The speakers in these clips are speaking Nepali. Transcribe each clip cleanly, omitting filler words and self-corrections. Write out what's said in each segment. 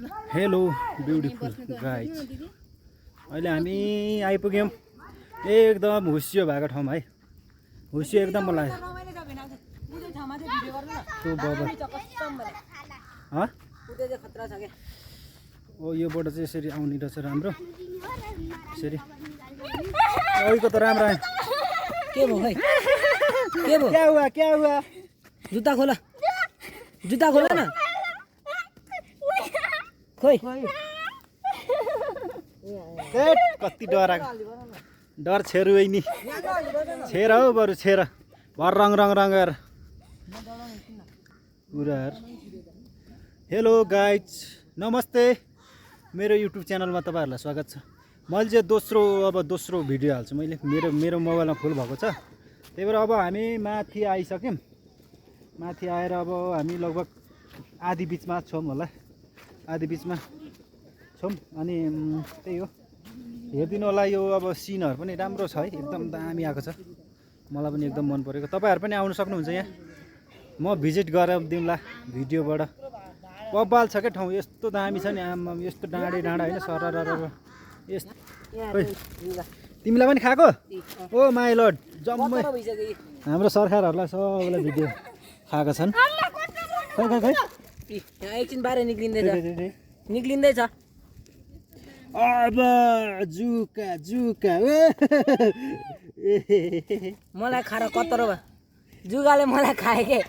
हेलो ब्युटिफुल गाइज, अहिले हामी आइपुग्यौँ एकदम हुस्सियो भएको ठाउँमा है। हुस्सियो एकदम मलाई ओ योबाट चाहिँ यसरी आउने रहेछ राम्रो। यसरी अहिलेको त राम्रो आयो। के भयो भाइ? के भयो? क्या हुआ? जुत्ता खोला, जुत्ता खोला न। खोइ कति डर आएको, डर छेरु नि छेर हौ बरु छेर भर रङ गरेर कुराहरू। हेलो गाइज, नमस्ते, मेरो युट्युब च्यानलमा तपाईँहरूलाई स्वागत छ। मैले चाहिँ दोस्रो भिडियो हाल्छु मैले। मेरो मोबाइलमा फुल भएको छ, त्यही भएर अब हामी माथि आइसक्यौँ। माथि आएर अब हामी लगभग आधी बिचमा छौँ होला, आधी बिचमा छौँ। अनि त्यही हो, हेरिदिनु होला। यो अब सिनहरू पनि राम्रो छ है, एकदम दामी आएको छ। मलाई पनि एकदम मन परेको। तपाईँहरू पनि आउनु सक्नुहुन्छ यहाँ, म भिजिट गरेर दिउँला भिडियोबाट। बब्बाल छ क्या ठाउँ, यस्तो दामी छ नि। आमा यस्तो डाँडा होइन सरर यस्तो। तिमीलाई पनि खाएको? ओ माई लर्ड, जम्मै हाम्रो सरकारहरूलाई सबैलाई भिडियो खाएको छन्। खै एकछिन बाहिर निक्लिँदैछ। अब जुका मलाई खाएर कत्रो भयो, जुगाले मलाई खाए के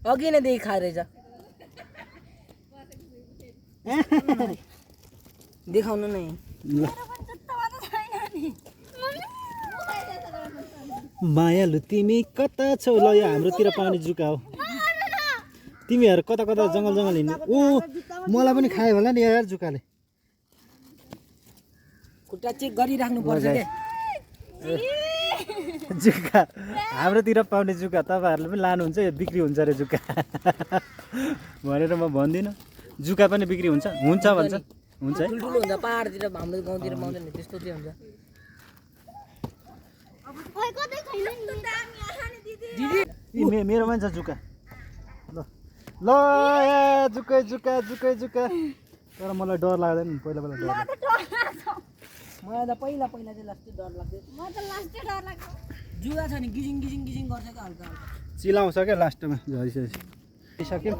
अघि नैदेखि खाइरहेछ। देखाउनु नै मायालु तिमी कता छौ? ल यो हाम्रोतिर पाउने जुका हो। तिमीहरू कता जङ्गल हिँड्ने। ओ मलाई पनि खायो होला नि यार जुकाले। खुट्टा चेक गरिराख्नु पर्छ के जुका हाम्रोतिर पाउने जुका तपाईँहरूले पनि लानुहुन्छ, यो बिक्री हुन्छ अरे जुका भनेर म भन्दिनँ। जुका पनि बिक्री हुन्छ भन्छ है। ठुल्ठुलो हुन्छ पाहाडतिर, हाम्रो गाउँतिर पाउँदैन त्यस्तो चाहिँ हुन्छ। मेरोमा नि छ जुका। ल या जुकै तर मलाई डर लाग्दैन। पहिला डर लाग्छ मलाई त पहिला चाहिँ लास्टै डर लाग्थ्यो। जुगा छ नि गिजिङ गर्छ क्या हल्का चिलाउँछ क्या लास्टमा। झरिसक्यो,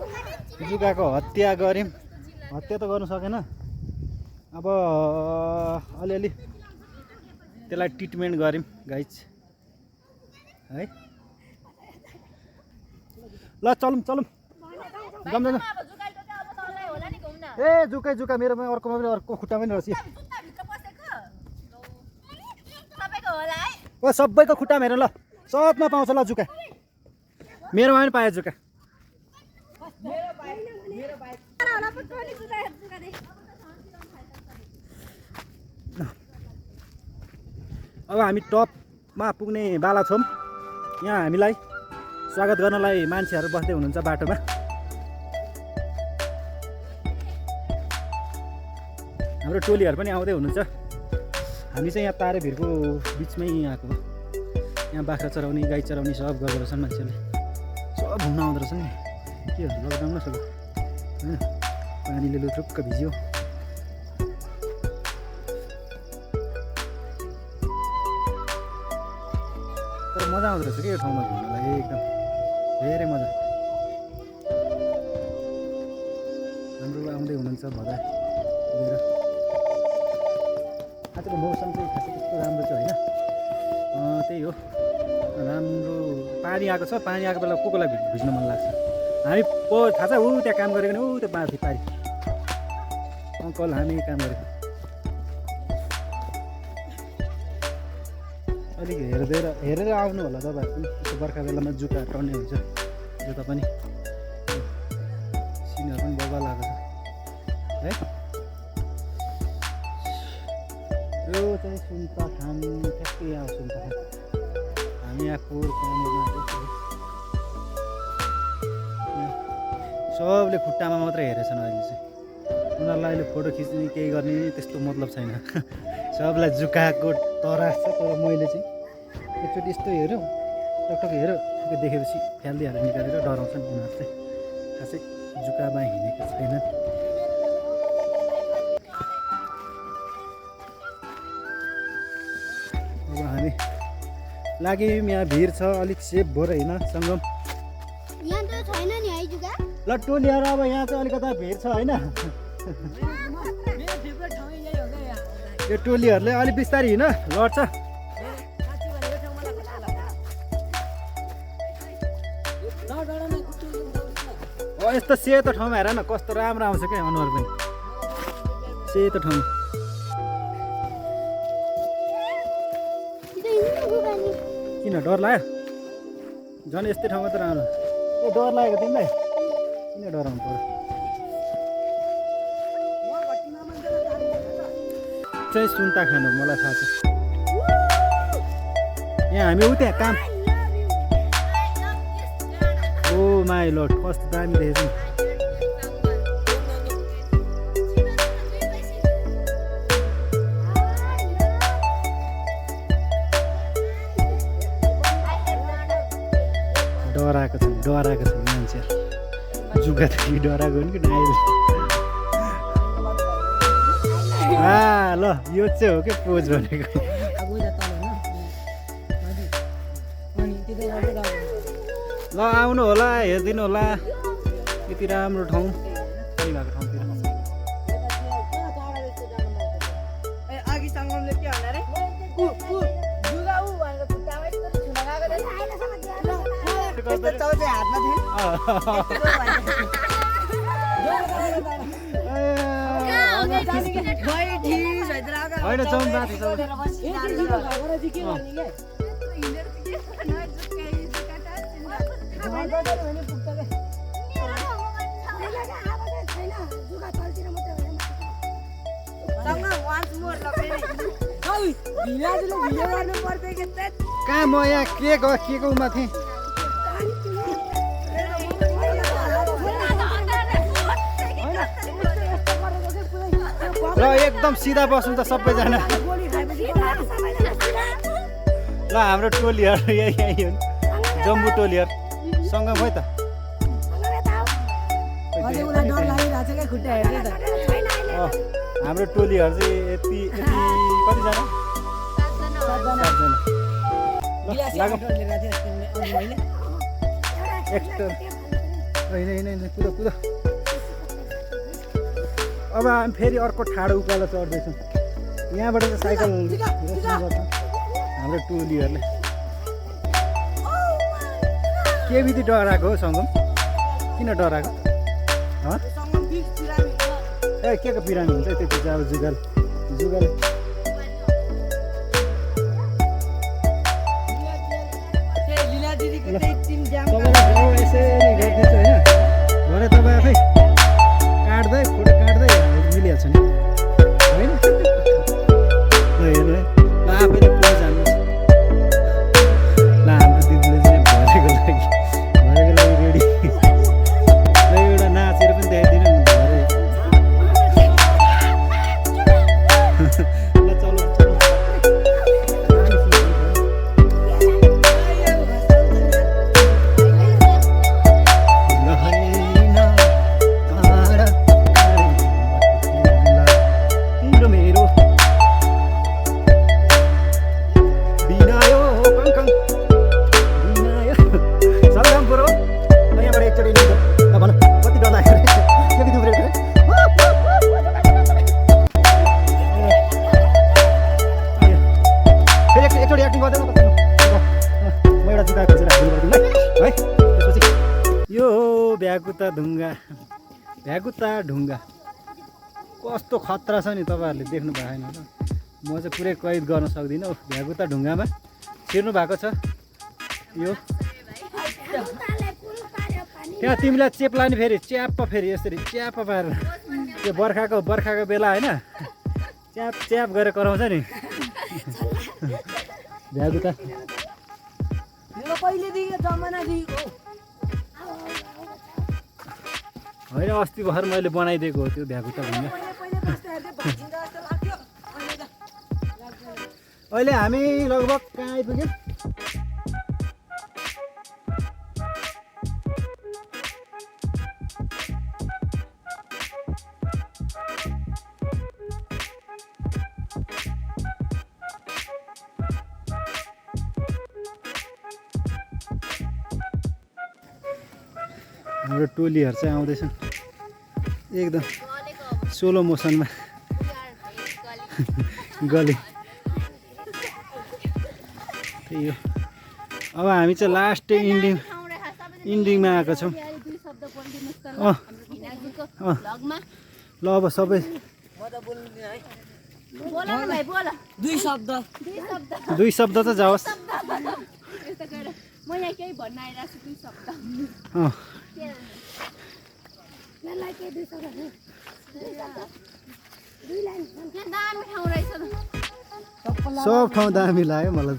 जुकाको हत्या गऱ्यौँ। हत्या त गर्नु सकेन, अब अलिअलि त्यसलाई ट्रिटमेन्ट गऱ्यौँ गाइज है। ल चलौँ जाउँ। ए जुका मेरोमा, अर्कोमा पनि, अर्को खुट्टामा पनि रहेछ। ओ सबैको खुट्टामा हेर ल, सबमा पाउँछ ल जुका। मेरोमा पनि पाएँ जुका। अब हामी टपमा पुग्ने बाला छौँ। यहाँ हामीलाई स्वागत गर्नलाई मान्छेहरू बस्दै हुनुहुन्छ बाटोमा। हाम्रो टोलीहरू पनि आउँदै हुनुहुन्छ। हामी चाहिँ यहाँ तारेभिरको बिचमै आएको हो। यहाँ बाख्रा चराउने, गाई चराउने सब गर्दो रहेछन् मान्छेहरूले। सब घुम्न आउँदो रहेछन् नि। के हुन्छ लकडाउन नसक्यो होइन, पानीले लुट्रुक्क भिज्यो। तर मजा आउँदो रहेछ कि यो ठाउँमा घुम्नलाई, एकदम धेरै मजा। हाम्रो आउँदै हुनुहुन्छ भदा लिएर। आजको मौसम चाहिँ खासै त्यस्तो राम्रो छ होइन, त्यही हो राम्रो। पानी आएको छ, पानी आएको बेला कोलाई भिज्न मन लाग्छ। हामी थाहा छ ऊ त्यहाँ काम गरेको नि, ऊ त्यो माथि पारि अङ्कल हामी काम गरेको। अलिक हेरेर आउनु होला तपाईँहरू पनि। बर्खा बेलामा जुका टर्ने हुन्छ जता पनि। सिनहरू पनि बब्बा लागेको छ है। यो चाहिँ सुन्तखान, ठ्याक्कै यहाँ सुन्तखान। हामी यहाँ काम गर्न आएको। सबले खुट्टामा मात्रै हेरेछन् अहिले चाहिँ। उनीहरूलाई अहिले फोटो खिच्ने केही गर्ने त्यस्तो मतलब छैन। सबलाई जुकाको तरास छ। तर मैले चाहिँ एकचोटि यस्तो हेऱ्यो, टकटक हेऱ्यो, देखेपछि फ्यालिदिइहाल्यो, निकालेर डराउँछन् उनीहरू चाहिँ। खासै जुकामा हिँडेको छैन। अब हामी लाग्यौँ, यहाँ भिड छ, अलिक सेफ भएर हिँड सङ्गम। यहाँ त छैन नि है जुगा। ल टोलीहरू अब यहाँ चाहिँ अलिकता भिड छ होइन। यो टोलीहरूले अलिक बिस्तारै हिँड लड्छ। यस्तो सेतो ठाउँमा हेर न कस्तो राम्रो आउँछ क्या अनुहार पनि सेतो ठाउँ। किन डर लाग्यो? झन् यस्तै ठाउँमा त राम्रो। ए डर लागेको तिमीलाई? किन डराउनु पर्यो? चाहिँ सुन्ता खानु मलाई थाहा छ। यहाँ हामी उ त्यहाँ काम। ओ माई लर्ड कस्तो दामी देखेछ नि। डराएको छ मान्छे। जुगा त डराएको हो नि कि डाइल। ल यो चाहिँ हो कि पोज भनेको। ल आउनु होला, हेरिदिनु होला यति राम्रो ठाउँ भएको ठाउँतिर। होइन जाउँ माथि कहाँ म यहाँ के को माथि ल एकदम सिधा बस्नु त सबैजना। ल हाम्रो टोलीहरू यही हो जम्बू टोलीहरू सँग भयो त। हाम्रो टोलीहरू चाहिँ यति कतिजना? 7जना। होइन कुद। अब हामी फेरि अर्को ठाडो उकालो चढ्दैछौँ। यहाँबाट चाहिँ साइकल गर्छ हाम्रो टोलीहरूले। के बित्ति डराएको हो सङ्गम? किन डराएको? ए के को बिरामी हुन्छ त्यति चाहिँ अब जुगाल तपाईँलाई यसरी गरिदिन्छु होइन। भरे तपाईँ आफै काट्दै फोटो काट्दै मिलिहाल्छ नि होइन। ल हेर्नु है, ल आफैले पोज हाल्नुहोस्। ल हाम्रो दिदीले चाहिँ भरेको लागि रेडी। ल एउटा नाचेर पनि देखाइदिनु नि भरे। ल चलो भ्यागुता ढुङ्गा कस्तो खतरा छ नि। तपाईँहरूले देख्नु भएन र म चाहिँ पुरै कैद गर्न सक्दिनँ। भ्यागुता ढुङ्गामा छिर्नु भएको छ यो। त्यहाँ तिमीलाई चेप लाने फेरि च्याप्प फेरि यसरी च्याप्प पारेर त्यो बर्खाको बेला होइन च्याप गरेर कराउँछ नि भ्यागुता। होइन अस्ति भर्खर मैले बनाइदिएको हो त्यो भ्यागुता ढुङ्गा। अहिले हामी लगभग कहाँ आइपुग्यौँ? हाम्रो टोलीहरू चाहिँ आउँदैछन् एकदम सोलो मोसनमा गले त्यही हो। अब हामी चाहिँ लास्ट इन्डिङमा आएको छौँ। ल अब सबै दुई शब्द त जाओस्। म यहाँ केही भन्न आइरहेको छु 2 शब्द। सब ठाउँ दामी लाग्यो मलाई।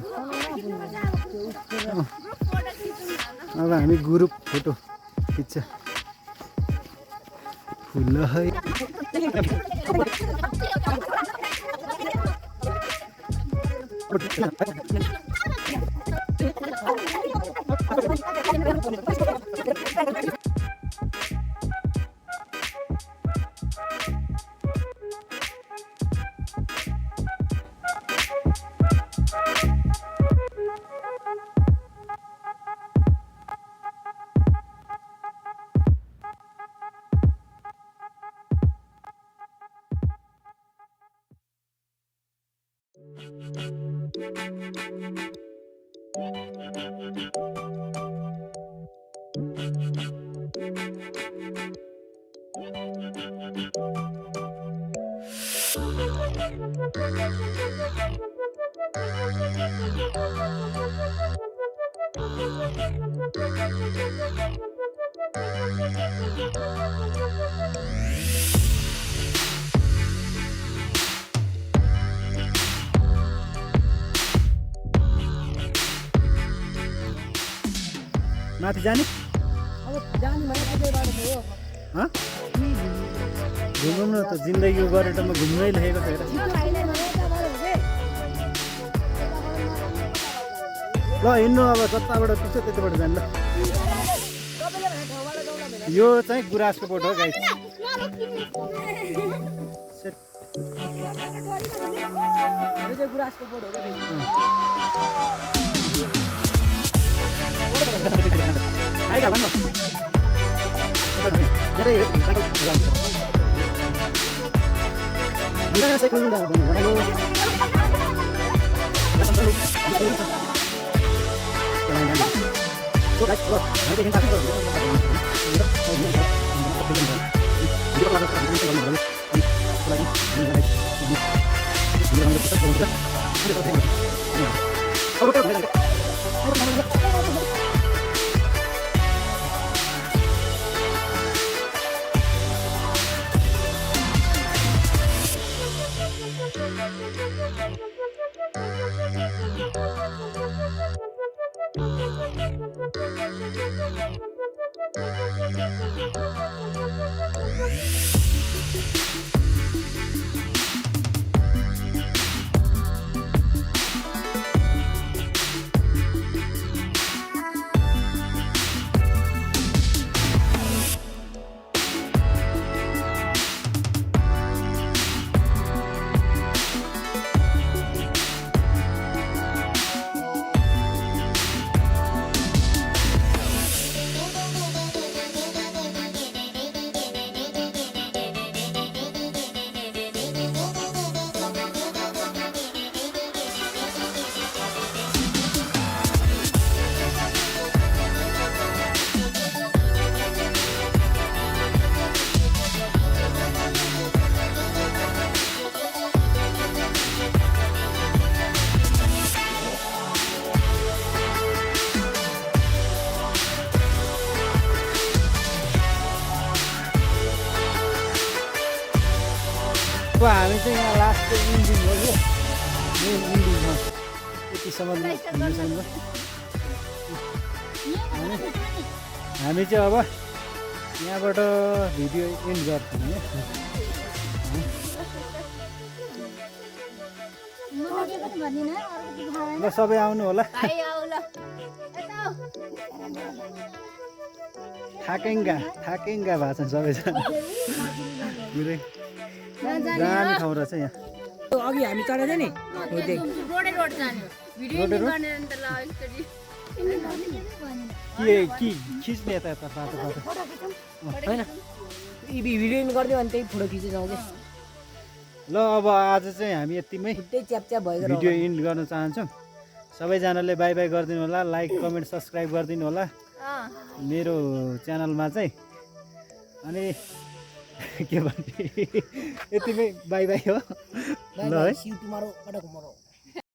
अब हामी ग्रुप फोटो खिच्छ। फुल है माथि जाने घुमौँ न त। जिन्दगी पर्यटनमा घुम्नै लेखेको छ हेर। ल हिँड्नु अब जताबाट पुग्छ त्यताबाट जानु ल। यो चाहिँ गुराँसको बोट हो गाइस। अब हामी चाहिँ यहाँ लास्ट इन्डिङ हो यो मेन इन्डिङमा यतिसम्म हुनेसम्म हामी चाहिँ अब यहाँबाट भिडियो एन्ड गर्छौँ ल सबै आउनु होला थाकेङ्गा भएको छन् सबैजना पुरै दामी ठाउँ रहेछ यहाँ अघि हामी चढेको नि रोडे रोड जाने भिडियो गर्ने अन्त ल एकचोटी के खिच्ने यता यता पातो होइन भिडियो इन गरिदियो भने त्यही फोटो खिचेर जाउँ क्या ल अब आज चाहिँ हामी यतिमै खुट्टै च्याप भइगयो भिडियो इन्ड गर्न चाहन्छौँ सबैजनाले बाई बाई गरिदिनु होला लाइक कमेन्ट सब्सक्राइब गरिदिनु होला मेरो च्यानलमा चाहिँ अनि के भन्ने यतिमै बाई बाई हो ल है टुमारो